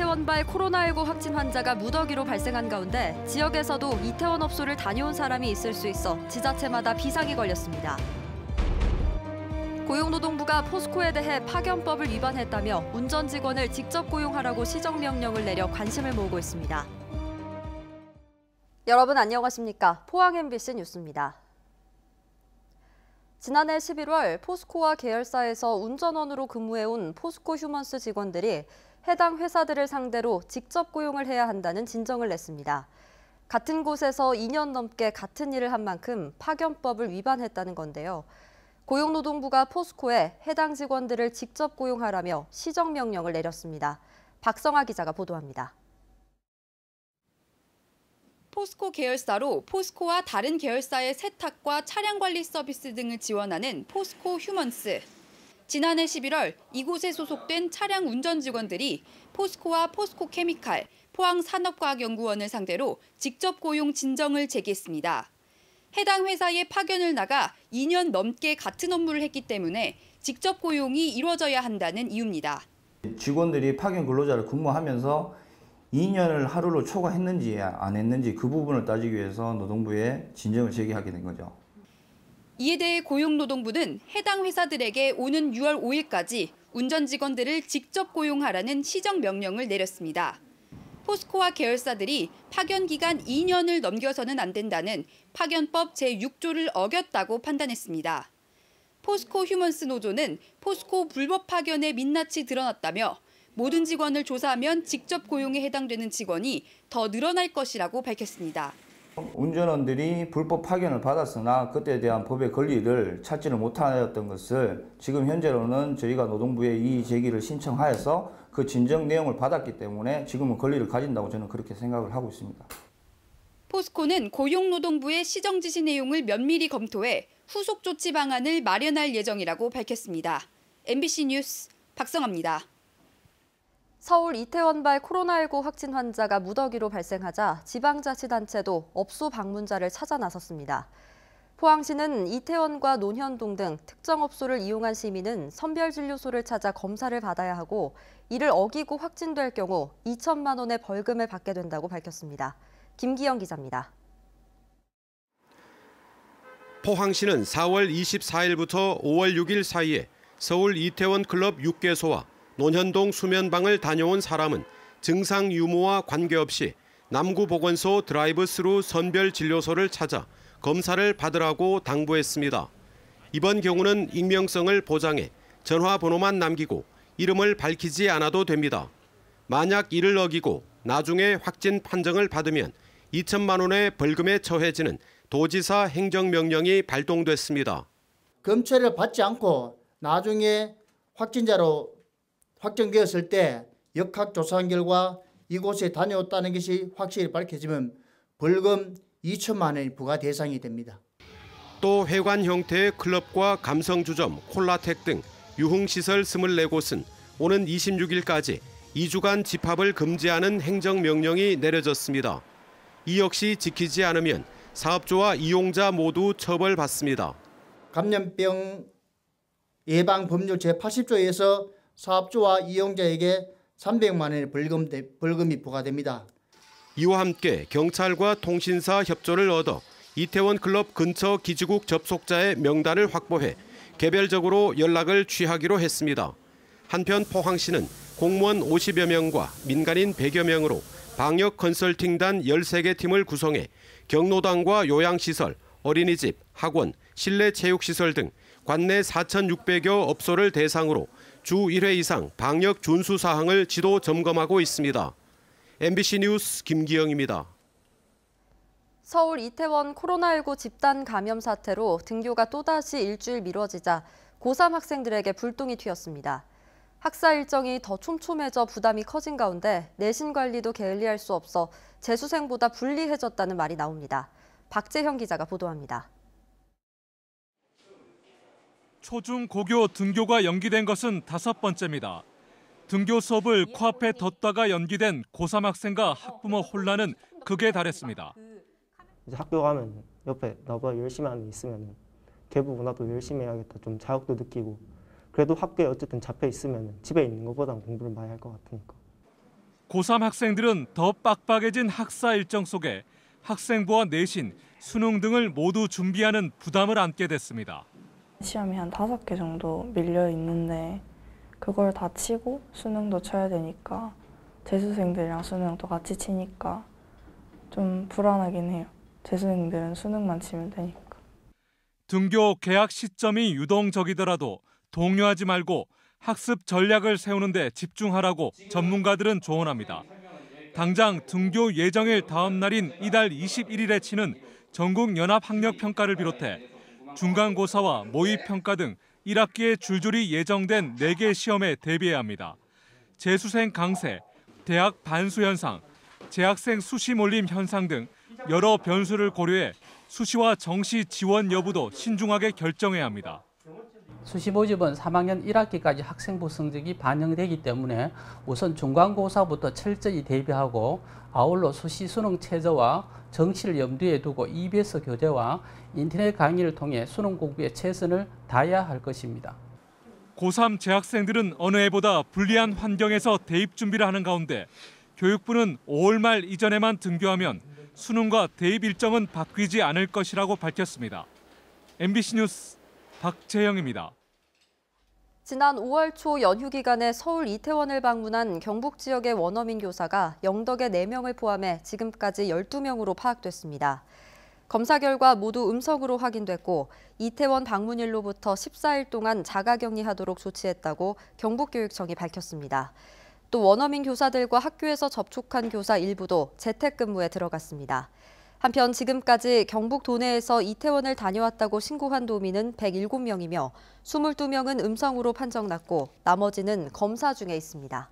이태원발 코로나19 확진 환자가 무더기로 발생한 가운데 지역에서도 이태원 업소를 다녀온 사람이 있을 수 있어 지자체마다 비상이 걸렸습니다. 고용노동부가 포스코에 대해 파견법을 위반했다며 운전 직원을 직접 고용하라고 시정명령을 내려 관심을 모으고 있습니다. 여러분 안녕하십니까? 포항 MBC 뉴스입니다. 지난해 11월 포스코와 계열사에서 운전원으로 근무해온 포스코 휴먼스 직원들이 해당 회사들을 상대로 직접 고용을 해야 한다는 진정을 냈습니다. 같은 곳에서 2년 넘게 같은 일을 한 만큼 파견법을 위반했다는 건데요. 고용노동부가 포스코에 해당 직원들을 직접 고용하라며 시정명령을 내렸습니다. 박성아 기자가 보도합니다. 포스코 계열사로 포스코와 다른 계열사의 세탁과 차량 관리 서비스 등을 지원하는 포스코 휴먼스. 지난해 11월 이곳에 소속된 차량 운전 직원들이 포스코와 포스코 케미칼, 포항산업과학연구원을 상대로 직접 고용 진정을 제기했습니다. 해당 회사에 파견을 나가 2년 넘게 같은 업무를 했기 때문에 직접 고용이 이루어져야 한다는 이유입니다. 직원들이 파견 근로자를 근무하면서 2년을 하루로 초과했는지 안 했는지 그 부분을 따지기 위해서 노동부에 진정을 제기하게 된 거죠. 이에 대해 고용노동부는 해당 회사들에게 오는 6월 5일까지 운전 직원들을 직접 고용하라는 시정명령을 내렸습니다. 포스코와 계열사들이 파견 기간 2년을 넘겨서는 안 된다는 파견법 제6조를 어겼다고 판단했습니다. 포스코 휴먼스 노조는 포스코 불법 파견의 민낯이 드러났다며 모든 직원을 조사하면 직접 고용에 해당되는 직원이 더 늘어날 것이라고 밝혔습니다. 운전원들이 불법 파견을 받았으나 그때에 대한 법의 권리를 찾지를 못하였던 것을 지금 현재로는 저희가 노동부에 이의 제기를 신청하여서 그 진정 내용을 받았기 때문에 지금은 권리를 가진다고 저는 그렇게 생각을 하고 있습니다. 포스코는 고용노동부의 시정 지시 내용을 면밀히 검토해 후속 조치 방안을 마련할 예정이라고 밝혔습니다. MBC 뉴스 박성아입니다. 서울 이태원발 코로나19 확진 환자가 무더기로 발생하자 지방자치단체도 업소 방문자를 찾아 나섰습니다. 포항시는 이태원과 논현동 등 특정 업소를 이용한 시민은 선별진료소를 찾아 검사를 받아야 하고 이를 어기고 확진될 경우 2천만 원의 벌금을 받게 된다고 밝혔습니다. 김기영 기자입니다. 포항시는 4월 24일부터 5월 6일 사이에 서울 이태원 클럽 6개소와 논현동 수면방을 다녀온 사람은 증상 유무와 관계없이 남구보건소 드라이브스루 선별진료소를 찾아 검사를 받으라고 당부했습니다. 이번 경우는 익명성을 보장해 전화번호만 남기고 이름을 밝히지 않아도 됩니다. 만약 이를 어기고 나중에 확진 판정을 받으면 2천만 원의 벌금에 처해지는 도지사 행정명령이 발동됐습니다. 검체를 받지 않고 나중에 확진자로 확정되었을 때 역학조사한 결과 이곳에 다녀왔다는 것이 확실히 밝혀지면 벌금 2천만 원이 부과 대상이 됩니다. 또 회관 형태의 클럽과 감성주점, 콜라텍 등 유흥시설 24곳은 오는 26일까지 2주간 집합을 금지하는 행정명령이 내려졌습니다. 이 역시 지키지 않으면 사업주와 이용자 모두 처벌받습니다. 감염병 예방법률 제80조에서 사업주와 이용자에게 300만 원의 벌금이 부과됩니다. 이와 함께 경찰과 통신사 협조를 얻어 이태원 클럽 근처 기지국 접속자의 명단을 확보해 개별적으로 연락을 취하기로 했습니다. 한편 포항시는 공무원 50여 명과 민간인 100여 명으로 방역 컨설팅단 13개 팀을 구성해 경로당과 요양시설, 어린이집, 학원, 실내 체육시설 등 관내 4,600여 업소를 대상으로 주 1회 이상 방역 준수 사항을 지도 점검하고 있습니다. MBC 뉴스 김기영입니다. 서울 이태원 코로나19 집단 감염 사태로 등교가 또다시 일주일 미뤄지자 고3 학생들에게 불똥이 튀었습니다. 학사 일정이 더 촘촘해져 부담이 커진 가운데 내신 관리도 게을리할 수 없어 재수생보다 불리해졌다는 말이 나옵니다. 박재형 기자가 보도합니다. 초중 고교 등교가 연기된 것은 5번째입니다. 등교 수업을 코앞에 뒀다가 연기된 고3 학생과 학부모 혼란은 극에 달했습니다. 이제 학교 가면 옆에 나보다 열심히 하는 애 있으면 걔보고 나도 열심히 해야겠다 좀 자극도 느끼고 그래도 학교에 어쨌든 잡혀 있으면 집에 있는 것보다는 공부를 많이 할 것 같으니까. 고3 학생들은 더 빡빡해진 학사 일정 속에 학생부와 내신, 수능 등을 모두 준비하는 부담을 안게 됐습니다. 시험이 한 5개 정도 밀려 있는데 그걸 다 치고 수능도 쳐야 되니까 재수생들이랑 수능도 같이 치니까 좀 불안하긴 해요. 재수생들은 수능만 치면 되니까. 등교 개학 시점이 유동적이더라도 동요하지 말고 학습 전략을 세우는 데 집중하라고 전문가들은 조언합니다. 당장 등교 예정일 다음 날인 이달 21일에 치는 전국연합학력평가를 비롯해 중간고사와 모의평가 등 1학기에 줄줄이 예정된 4개 시험에 대비해야 합니다. 재수생 강세, 대학 반수 현상, 재학생 수시 몰림 현상 등 여러 변수를 고려해 수시와 정시 지원 여부도 신중하게 결정해야 합니다. 수시 모집은 3학년 1학기까지 학생부 성적이 반영되기 때문에 우선 중간고사부터 철저히 대비하고 아울러 수시 수능 최저와 정시를 염두에 두고 EBS 교재와 인터넷 강의를 통해 수능 공부에 최선을 다해야 할 것입니다. 고3 재학생들은 어느 해보다 불리한 환경에서 대입 준비를 하는 가운데 교육부는 5월 말 이전에만 등교하면 수능과 대입 일정은 바뀌지 않을 것이라고 밝혔습니다. MBC 뉴스 박재영입니다. 지난 5월 초 연휴 기간에 서울 이태원을 방문한 경북 지역의 원어민 교사가 영덕의 4명을 포함해 지금까지 12명으로 파악됐습니다. 검사 결과 모두 음성으로 확인됐고 이태원 방문일로부터 14일 동안 자가격리하도록 조치했다고 경북교육청이 밝혔습니다. 또 원어민 교사들과 학교에서 접촉한 교사 일부도 재택근무에 들어갔습니다. 한편 지금까지 경북 도내에서 이태원을 다녀왔다고 신고한 도민은 107명이며 22명은 음성으로 판정났고 나머지는 검사 중에 있습니다.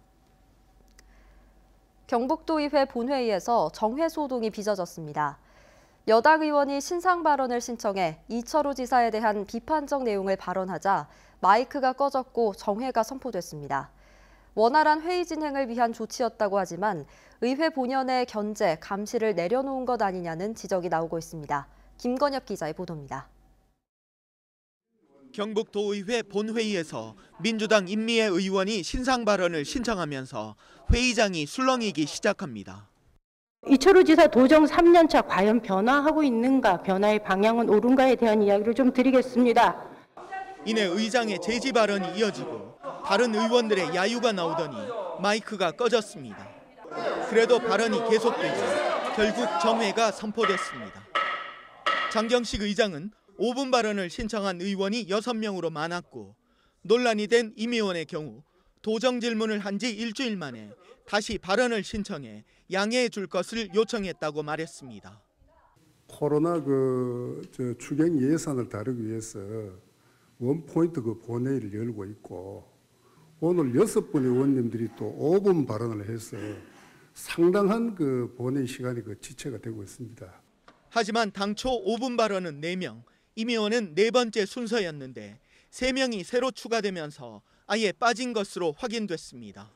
경북도의회 본회의에서 정회소동이 빚어졌습니다. 여당 의원이 신상 발언을 신청해 이철우 지사에 대한 비판적 내용을 발언하자 마이크가 꺼졌고 정회가 선포됐습니다. 원활한 회의 진행을 위한 조치였다고 하지만 의회 본연의 견제, 감시를 내려놓은 것 아니냐는 지적이 나오고 있습니다. 김건엽 기자의 보도입니다. 경북도의회 본회의에서 민주당 임미애 의원이 신상 발언을 신청하면서 회의장이 술렁이기 시작합니다. 이철우 지사 도정 3년차 과연 변화하고 있는가, 변화의 방향은 옳은가에 대한 이야기를 좀 드리겠습니다. 이내 의장의 제지 발언이 이어지고 다른 의원들의 야유가 나오더니 마이크가 꺼졌습니다. 그래도 발언이 계속되자 결국 정회가 선포됐습니다. 장경식 의장은 5분 발언을 신청한 의원이 6명으로 많았고 논란이 된 임 의원의 경우 도정 질문을 한 지 일주일 만에 다시 발언을 신청해 양해해 줄 것을 요청했다고 말했습니다. 코로나 추경 예산을 다루기 위해서 원포인트 본회의를 열고 있고 오늘 6분의 의원님들이 또 5분 발언을 해서 상당한 본회의 시간이 지체가 되고 있습니다. 하지만 당초 5분 발언은 4명, 임 의원은 4번째 순서였는데 3명이 새로 추가되면서 아예 빠진 것으로 확인됐습니다.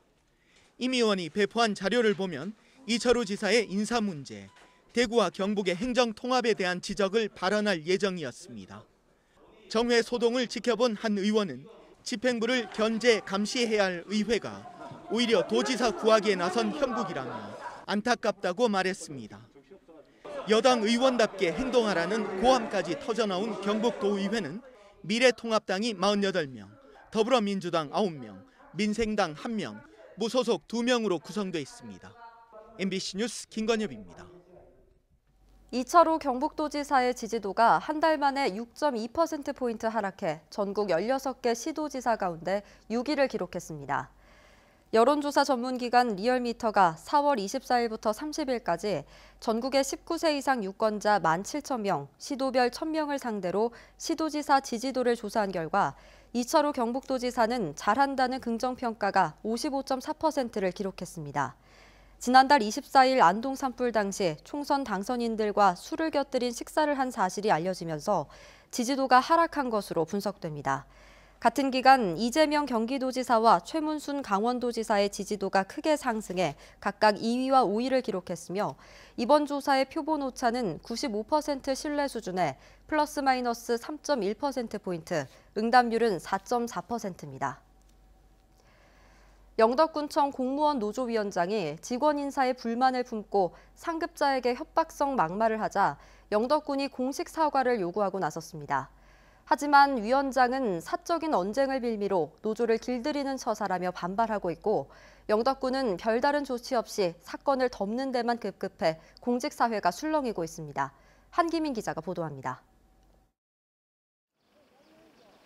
임 의원이 배포한 자료를 보면 이철우 지사의 인사 문제, 대구와 경북의 행정 통합에 대한 지적을 발언할 예정이었습니다. 정회 소동을 지켜본 한 의원은 집행부를 견제, 감시해야 할 의회가 오히려 도지사 구하기에 나선 형국이라며 안타깝다고 말했습니다. 여당 의원답게 행동하라는 고함까지 터져나온 경북도의회는 미래통합당이 48명, 더불어민주당 9명, 민생당 1명, 무소속 2명으로 구성돼 있습니다. MBC 뉴스 김건엽입니다. 이철우 경북도지사의 지지도가 한 달 만에 6.2%포인트 하락해 전국 16개 시도지사 가운데 6위를 기록했습니다. 여론조사 전문기관 리얼미터가 4월 24일부터 30일까지 전국의 19세 이상 유권자 17,000명, 시도별 1,000명을 상대로 시도지사 지지도를 조사한 결과 이철우 경북도지사는 잘한다는 긍정평가가 55.4%를 기록했습니다. 지난달 24일 안동 산불 당시 총선 당선인들과 술을 곁들인 식사를 한 사실이 알려지면서 지지도가 하락한 것으로 분석됩니다. 같은 기간 이재명 경기도지사와 최문순 강원도지사의 지지도가 크게 상승해 각각 2위와 5위를 기록했으며 이번 조사의 표본 오차는 95% 신뢰 수준에 플러스 마이너스 3.1%포인트, 응답률은 4.4%입니다. 영덕군청 공무원 노조위원장이 직원 인사에 불만을 품고 상급자에게 협박성 막말을 하자 영덕군이 공식 사과를 요구하고 나섰습니다. 하지만 위원장은 사적인 언쟁을 빌미로 노조를 길들이는 처사라며 반발하고 있고 영덕군은 별다른 조치 없이 사건을 덮는 데만 급급해 공직사회가 술렁이고 있습니다. 한기민 기자가 보도합니다.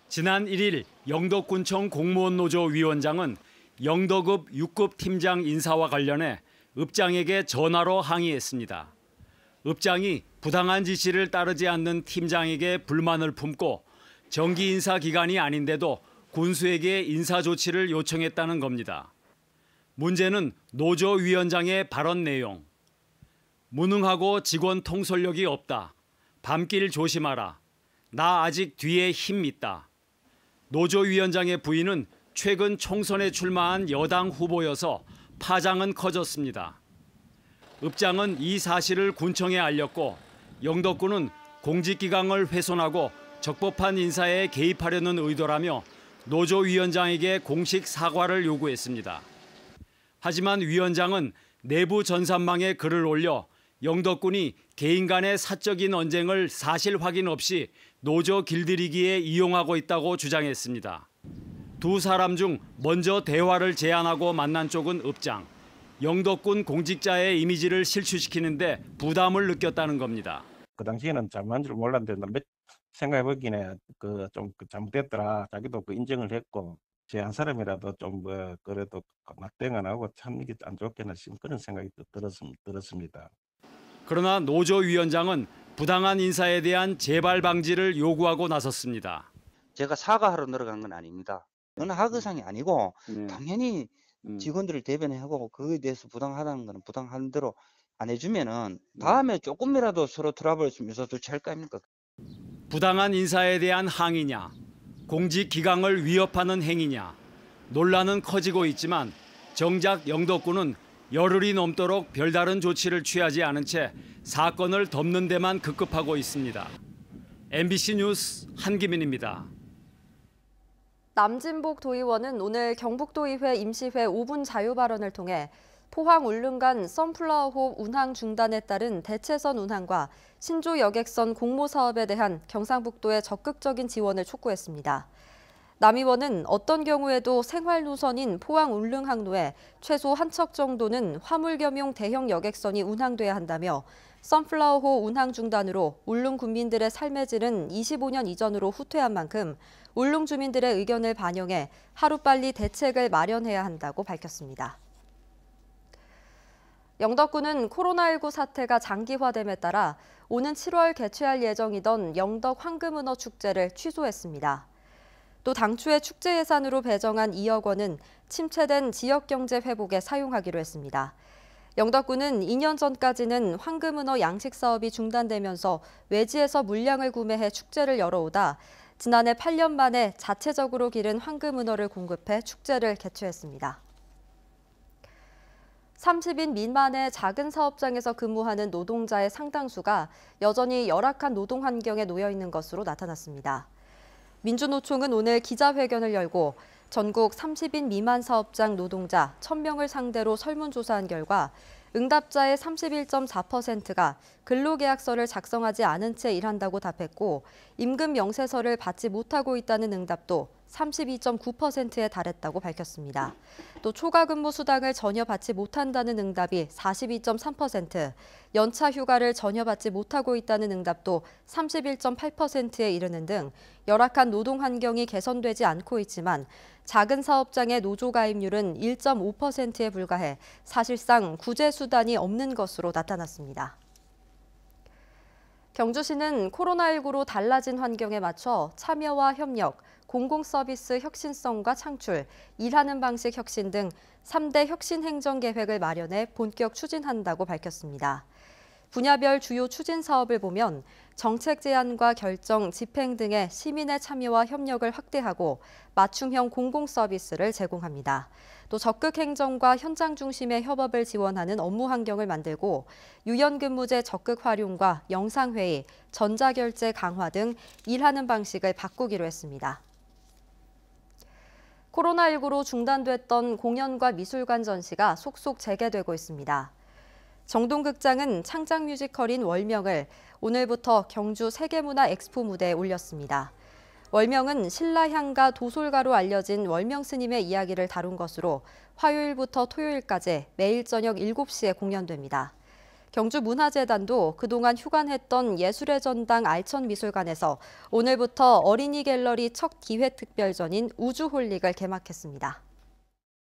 지난 1일 영덕군청 공무원 노조 위원장은 영덕읍 6급 팀장 인사와 관련해 읍장에게 전화로 항의했습니다. 읍장이 부당한 지시를 따르지 않는 팀장에게 불만을 품고 정기 인사 기간이 아닌데도 군수에게 인사 조치를 요청했다는 겁니다. 문제는 노조 위원장의 발언 내용. 무능하고 직원 통솔력이 없다. 밤길 조심하라. 나 아직 뒤에 힘 있다. 노조 위원장의 부인은 최근 총선에 출마한 여당 후보여서 파장은 커졌습니다. 읍장은 이 사실을 군청에 알렸고 영덕군은 공직기강을 훼손하고 적법한 인사에 개입하려는 의도라며 노조 위원장에게 공식 사과를 요구했습니다. 하지만 위원장은 내부 전산망에 글을 올려 영덕군이 개인 간의 사적인 언쟁을 사실 확인 없이 노조 길들이기에 이용하고 있다고 주장했습니다. 두 사람 중 먼저 대화를 제안하고 만난 쪽은 읍장. 영덕군 공직자의 이미지를 실추시키는데 부담을 느꼈다는 겁니다. 그 당시에는 잘못한 줄 몰랐는데 생각해보기에 좀 잘못됐더라. 자기도 인정을 했고 제 한 사람이라도 좀 그래도 낙땡을 하고 참 이게 안 좋겠나 싶은 그런 생각이 들었습니다. 그러나 노조 위원장은 부당한 인사에 대한 재발 방지를 요구하고 나섰습니다. 제가 사과하러 들어간 건 아닙니다. 어느 하급상이 아니고 당연히 직원들을 대변하고 그거에 대해서 부당하다는 건 부당한 대로 안 해주면은 다음에 조금이라도 서로 트러블 있으면서 조치할 거 아닙니까? 부당한 인사에 대한 항의냐, 공직 기강을 위협하는 행위냐, 논란은 커지고 있지만 정작 영덕군은 열흘이 넘도록 별다른 조치를 취하지 않은 채 사건을 덮는 데만 급급하고 있습니다. MBC 뉴스 한기민입니다. 남진복 도의원은 오늘 경북도의회 임시회 5분 자유 발언을 통해 포항 울릉 간 선플라워호 운항 중단에 따른 대체선 운항과 신조 여객선 공모 사업에 대한 경상북도의 적극적인 지원을 촉구했습니다. 남 의원은 어떤 경우에도 생활 노선인 포항 울릉 항로에 최소 한 척 정도는 화물 겸용 대형 여객선이 운항돼야 한다며 선플라워호 운항 중단으로 울릉 군민들의 삶의 질은 25년 이전으로 후퇴한 만큼 울릉 주민들의 의견을 반영해 하루빨리 대책을 마련해야 한다고 밝혔습니다. 영덕군은 코로나19 사태가 장기화됨에 따라 오는 7월 개최할 예정이던 영덕 황금은어 축제를 취소했습니다. 또 당초에 축제 예산으로 배정한 2억 원은 침체된 지역 경제 회복에 사용하기로 했습니다. 영덕군은 2년 전까지는 황금은어 양식 사업이 중단되면서 외지에서 물량을 구매해 축제를 열어오다 지난해 8년 만에 자체적으로 기른 황금은어를 공급해 축제를 개최했습니다. 30인 미만의 작은 사업장에서 근무하는 노동자의 상당수가 여전히 열악한 노동 환경에 놓여 있는 것으로 나타났습니다. 민주노총은 오늘 기자회견을 열고 전국 30인 미만 사업장 노동자 1,000명을 상대로 설문조사한 결과 응답자의 31.4%가 근로계약서를 작성하지 않은 채 일한다고 답했고 임금 명세서를 받지 못하고 있다는 응답도 32.9%에 달했다고 밝혔습니다. 또 초과 근무 수당을 전혀 받지 못한다는 응답이 42.3%, 연차 휴가를 전혀 받지 못하고 있다는 응답도 31.8%에 이르는 등 열악한 노동 환경이 개선되지 않고 있지만 작은 사업장의 노조 가입률은 1.5%에 불과해 사실상 구제 수단이 없는 것으로 나타났습니다. 경주시는 코로나19로 달라진 환경에 맞춰 참여와 협력, 공공서비스 혁신성과 창출, 일하는 방식 혁신 등 3대 혁신 행정 계획을 마련해 본격 추진한다고 밝혔습니다. 분야별 주요 추진 사업을 보면 정책 제안과 결정, 집행 등의 시민의 참여와 협력을 확대하고 맞춤형 공공서비스를 제공합니다. 또 적극 행정과 현장 중심의 협업을 지원하는 업무 환경을 만들고 유연근무제 적극 활용과 영상회의, 전자결제 강화 등 일하는 방식을 바꾸기로 했습니다. 코로나19로 중단됐던 공연과 미술관 전시가 속속 재개되고 있습니다. 정동극장은 창작 뮤지컬인 월명을 오늘부터 경주 세계문화 엑스포 무대에 올렸습니다. 월명은 신라향가 도솔가로 알려진 월명 스님의 이야기를 다룬 것으로 화요일부터 토요일까지 매일 저녁 7시에 공연됩니다. 경주문화재단도 그동안 휴관했던 예술의 전당 알천미술관에서 오늘부터 어린이 갤러리 첫 기획특별전인 우주홀릭을 개막했습니다.